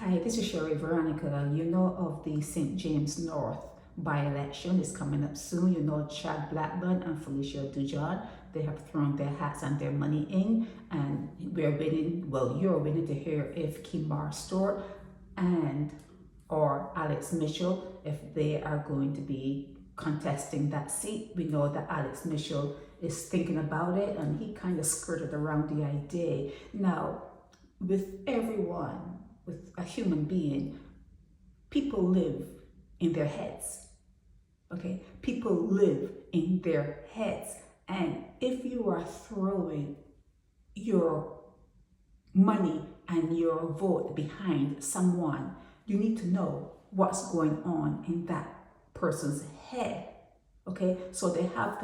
Hi, this is Sherry Veronica. You know of the St. James North by-election is coming up soon. You know Chad Blackburn and Felicia Dujon. They have thrown their hats and their money in, and we're waiting. Well, you're waiting to hear if Stuart and or Alex Mitchell, if they are going to be contesting that seat. We know that Alex Mitchell is thinking about it, and he kind of skirted around the idea. Now, with everyone, with a human being, people live in their heads. Okay, people live in their heads, and if you are throwing your money and your vote behind someone, you need to know what's going on in that person's head. Okay, so they have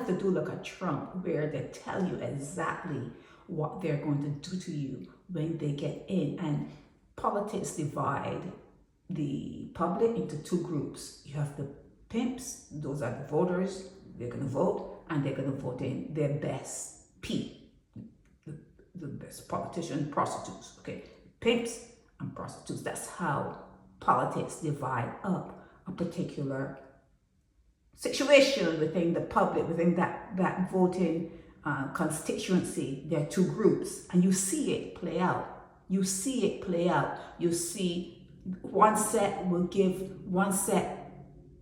to do like a Trump, where they tell you exactly what they're going to do to you when they get in. And politics divide the public into two groups. You have the pimps, those are the voters, they're going to vote, and they're going to vote in their best P, the best politician, prostitutes. Okay, pimps and prostitutes. That's how politics divide up a particular situation within the public, within that voting constituency. There are two groups, and you see it play out. You see it play out. You see one set will give one set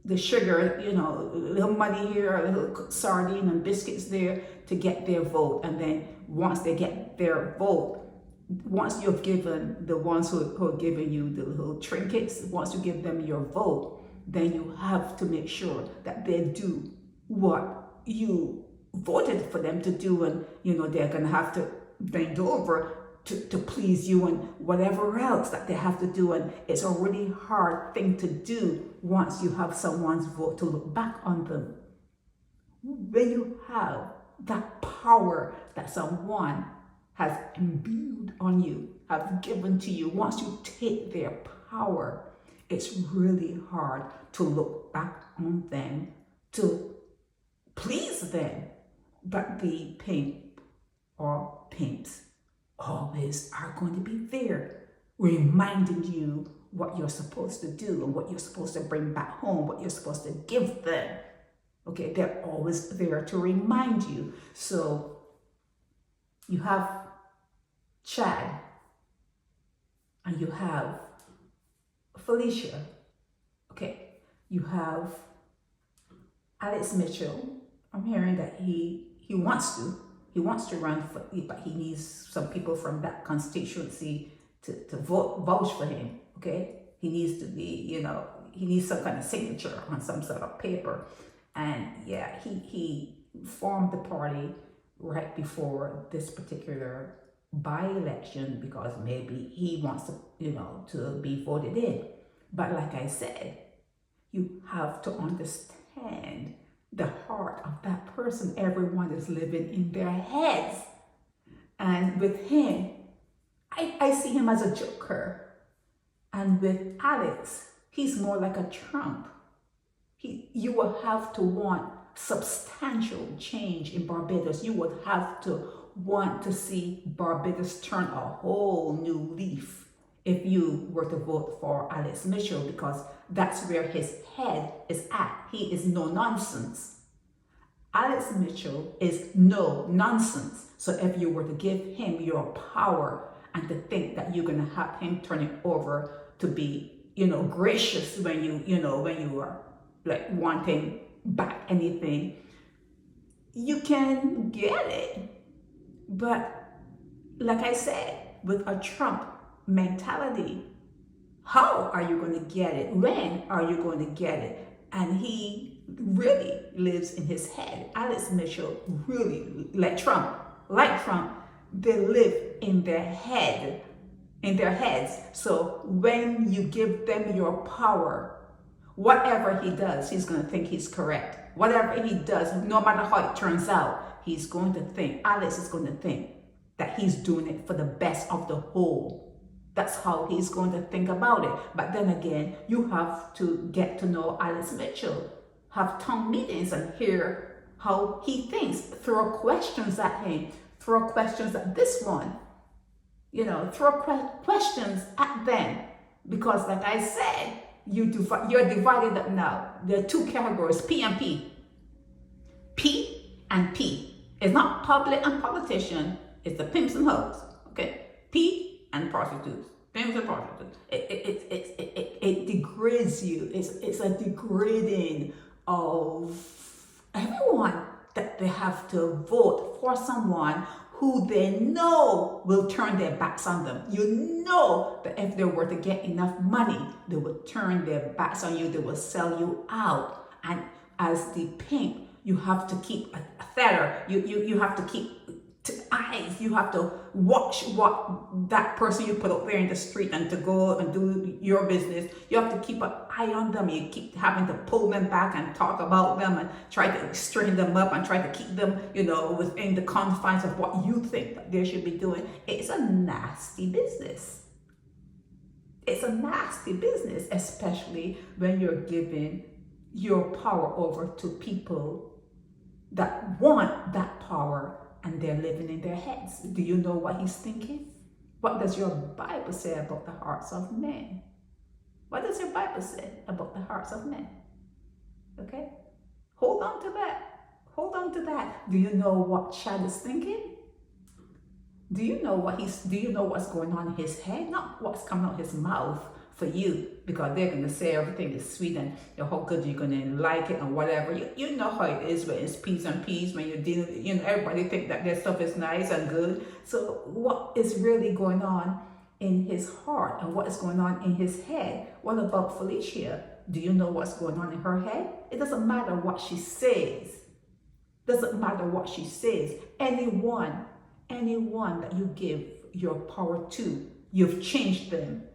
the sugar, a little money here, a little sardine and biscuits there to get their vote. And then once they get their vote, once you've given the ones who are giving you the little trinkets, once you give them your vote, then you have to make sure that they do what you voted for them to do. And, they're going to have to bend over to please you and whatever else that they have to do. And it's a really hard thing to do once you have someone's vote, to look back on them. When you have that power that someone has imbued on you, have given to you, once you take their power, it's really hard to look back on them, to please them. But the pimp or pimps always are going to be there, reminding you what you're supposed to do and what you're supposed to bring back home, what you're supposed to give them. Okay, they're always there to remind you. So you have Chad and you have Felicia. Okay, you have Alex Mitchell. I'm hearing that he wants to run, but he needs some people from that constituency to vouch for him. Okay, he needs to be, he needs some kind of signature on some sort of paper. And yeah, he formed the party right before this particular by-election because maybe he wants to, to be voted in. But like I said, you have to understand the heart of that person. Everyone is living in their heads. And with him, I see him as a joker. And with Alex, he's more like a Trump. You will have to want substantial change in Barbados. You would have to want to see Barbados turn a whole new leaf if you were to vote for Alex Mitchell, because that's where his head is at. He is no nonsense. Alex Mitchell is no nonsense. So if you were to give him your power and to think that you're going to have him turn it over to be, gracious when you are like wanting back anything, you can get it. But like I said, with a Trump mentality, how are you going to get it? When are you going to get it? And he really lives in his head. Alex Mitchell really, like Trump, they live in their head, in their heads. So when you give them your power, whatever he does, he's going to think he's correct. Whatever he does, no matter how it turns out, he's going to think, Alex is going to think that he's doing it for the best of the whole. That's how he's going to think about it. But then again, you have to get to know Alex Mitchell, have town meetings and hear how he thinks, throw questions at him, throw questions at this one. throw questions at them. Because like I said, you're divided up now. There are two categories, P and P. P and P. It's not public and politician, it's the pimps and hoes. Okay? P and prostitutes. Pimps and prostitutes. It degrades you. It's a degrading of everyone, that they have to vote for someone who they know will turn their backs on them. You know that if they were to get enough money, they will turn their backs on you. They will sell you out. And as the pimp, you have to keep a theater. You have to keep eyes. You have to watch what that person you put up there in the street and to go and do your business. You have to keep an eye on them. You keep having to pull them back and talk about them and try to straighten them up and try to keep them, within the confines of what you think that they should be doing. It's a nasty business. It's a nasty business, especially when you're giving your power over to people that want that power and they're living in their heads. Do you know what he's thinking? What does your Bible say about the hearts of men? What does your Bible say about the hearts of men? Okay? Hold on to that. Hold on to that. Do you know what Chad is thinking? Do you know what's going on in his head? Not what's coming out his mouth for you, because they're going to say everything is sweet and how good you're going to like it and whatever. You know how it is when it's P's and P's, when you're dealing, everybody think that their stuff is nice and good. So what is really going on in his heart and what is going on in his head? What about Felicia? Do you know what's going on in her head? It doesn't matter what she says. Doesn't matter what she says. Anyone that you give your power to, you've changed them.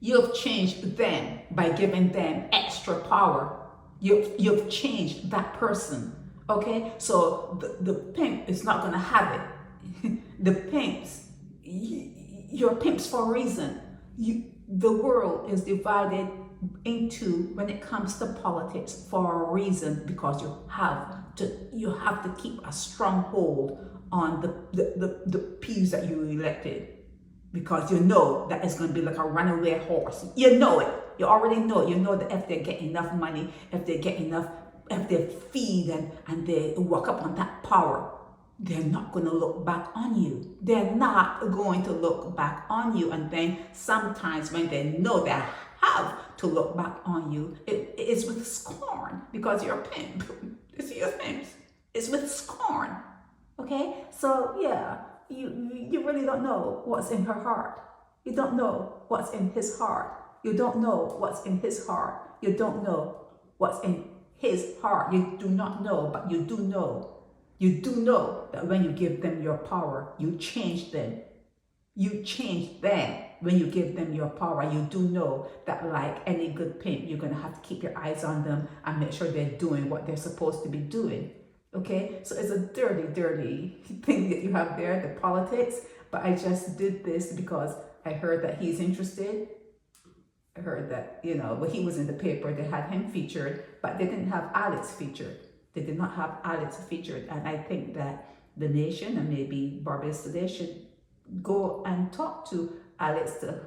You've changed them by giving them extra power. You've changed that person. Okay? So the pimp is not going to have it. The pimps, you're pimps for a reason. The world is divided into, when it comes to politics, for a reason, because you have to keep a strong hold on the pews that you elected. Because you know that it's going to be like a runaway horse. You know it. You already know. You know that if they get enough money, if they feed and they walk up on that power, they're not going to look back on you. They're not going to look back on you. And then sometimes when they know they have to look back on you, it is with scorn, because you're a pimp. It's your pimps. It's with scorn. Okay? So yeah. You really don't know what's in her heart. You don't know what's in his heart. You don't know what's in his heart. You don't know what's in his heart. You do not know, but you do know. You do know that when you give them your power, you change them. You change them when you give them your power. You do know that, like any good pimp, you're going to have to keep your eyes on them and make sure they're doing what they're supposed to be doing. Okay, so it's a dirty, dirty thing that you have there, the politics. But I just did this because I heard that he's interested. I heard that, when he was in the paper, they had him featured, but they didn't have Alex featured. They did not have Alex featured. And I think that the nation and maybe Barbados today should go and talk to Alex to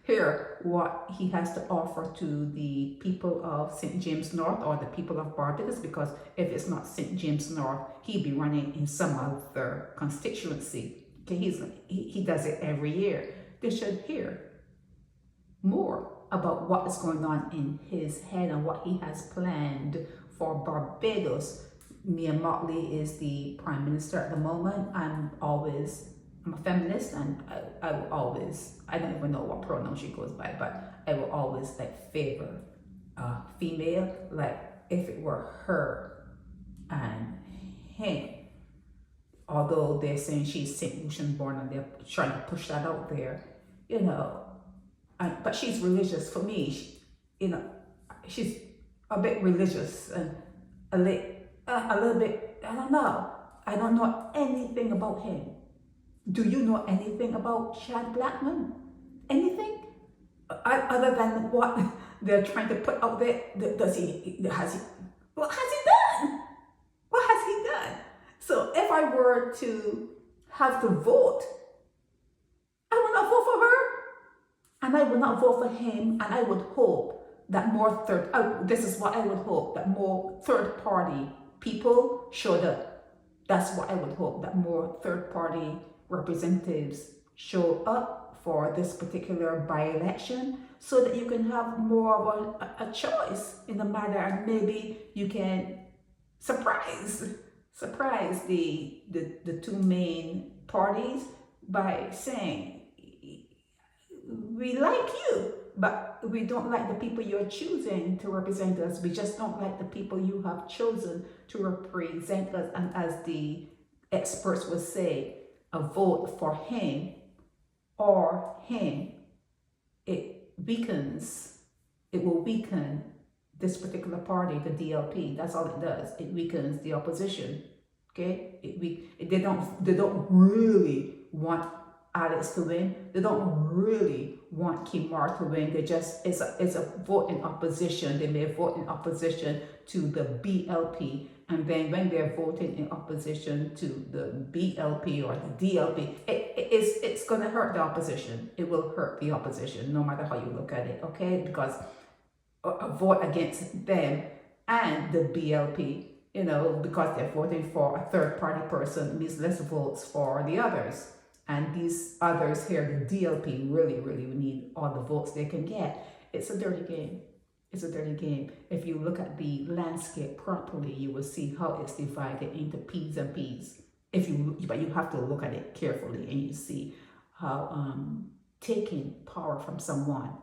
hear what he has to offer to the people of St. James North or the people of Barbados, because if it's not St. James North, he'd be running in some other constituency. Okay, he does it every year. They should hear more about what is going on in his head and what he has planned for Barbados. Mia Mottley is the Prime Minister at the moment. I'm a feminist, and I will always, I don't even know what pronoun she goes by, but I will always favor female, like if it were her and him. Although they're saying she's St. Lucian born and they're trying to push that out there, but she's religious for me. She's a bit religious and a little bit, I don't know. I don't know anything about him. Do you know anything about Chad Blackman? Anything? Other than what they're trying to put out there? What has he done? What has he done? So if I were to have to vote And I will not vote for him, and I would hope that more this is what I would hope, that more third party people showed up. That's what I would hope, that more third party representatives show up for this particular by-election, so that you can have more of a choice in the matter, and maybe you can surprise the two main parties by saying, we like you, but we don't like the people you're choosing to represent us. We just don't like the people you have chosen to represent us. And as the experts would say, a vote for him or him, it will weaken this particular party, the DLP. That's all it does. It weakens the opposition. Okay, they don't really want Alex to win. They don't really want Kimar to win. They just, it's a vote in opposition. They may vote in opposition to the BLP, and then when they're voting in opposition to the BLP or the DLP, it's going to hurt the opposition. It will hurt the opposition no matter how you look at it. Okay, because a vote against them and the BLP, you know, because they're voting for a third party person, means less votes for the others. And these others here, the DLP, really need all the votes they can get. It's a dirty game. It's a dirty game. If you look at the landscape properly, you will see how it's divided into P's and P's. But you have to look at it carefully, and you see how taking power from someone,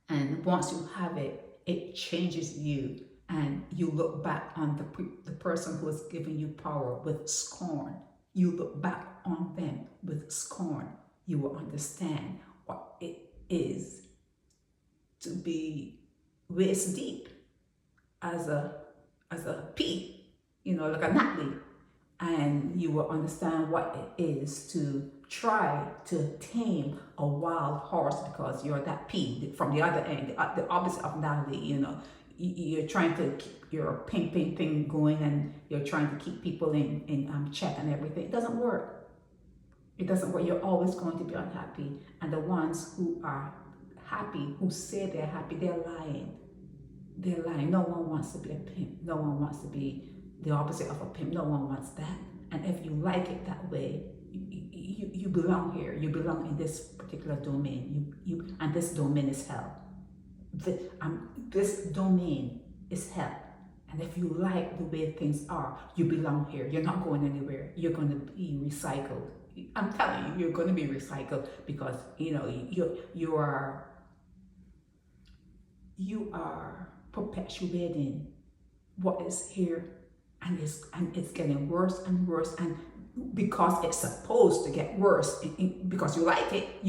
and once you have it, it changes you. And you look back on the person who has given you power with scorn. You look back on them with scorn. You will understand what it is to be waist deep as a pea, you know, like a knotweed. And you will understand what it is to try to tame a wild horse, because you're that pea from the other end, the opposite of knotweed, you know. You're trying to keep your ping thing going, and you're trying to keep people in check and everything. It doesn't work. It doesn't work. You're always going to be unhappy. And the ones who are happy, who say they're happy, they're lying. They're lying. No one wants to be a pimp. No one wants to be the opposite of a pimp. No one wants that. And if you like it that way, you belong here. You belong in this particular domain. And this domain is hell. This domain is hell. And if you like the way things are, you belong here. You're not going anywhere. You're going to be recycled. I'm telling you, you're going to be recycled, because you know you are perpetuating what is here, and it's getting worse and worse, and because it's supposed to get worse, because you like it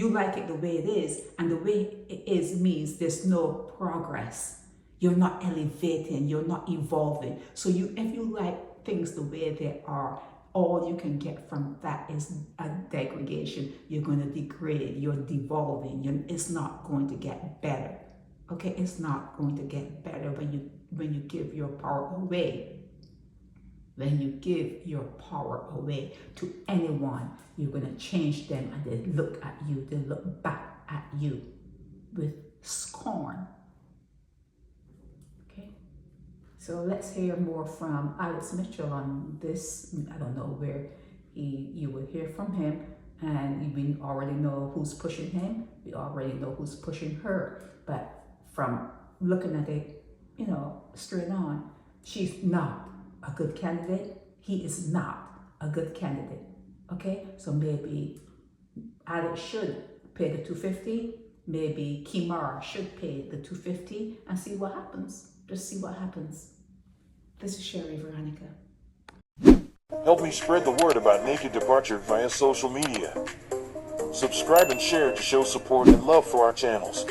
the way it is, and the way it is means there's no progress. You're not elevating, you're not evolving. So if you like things the way they are, all you can get from that is a degradation. You're going to degrade, you're devolving, it's not going to get better. Okay, it's not going to get better when you give your power away. When you give your power away to anyone, you're going to change them, and they look at you, they look back at you with scorn. Okay, so let's hear more from Alex Mitchell on this. I don't know where you will hear from him, and we already know who's pushing him. We already know who's pushing her. But from looking at it, you know, straight on, she's not a good candidate. He is not a good candidate. Okay, so maybe Alex should pay the $250. Maybe Kimar should pay the $250, and see what happens. Just see what happens. This is Sherry Veronica. Help me spread the word about Naked Departure via social media. Subscribe and share to show support and love for our channels.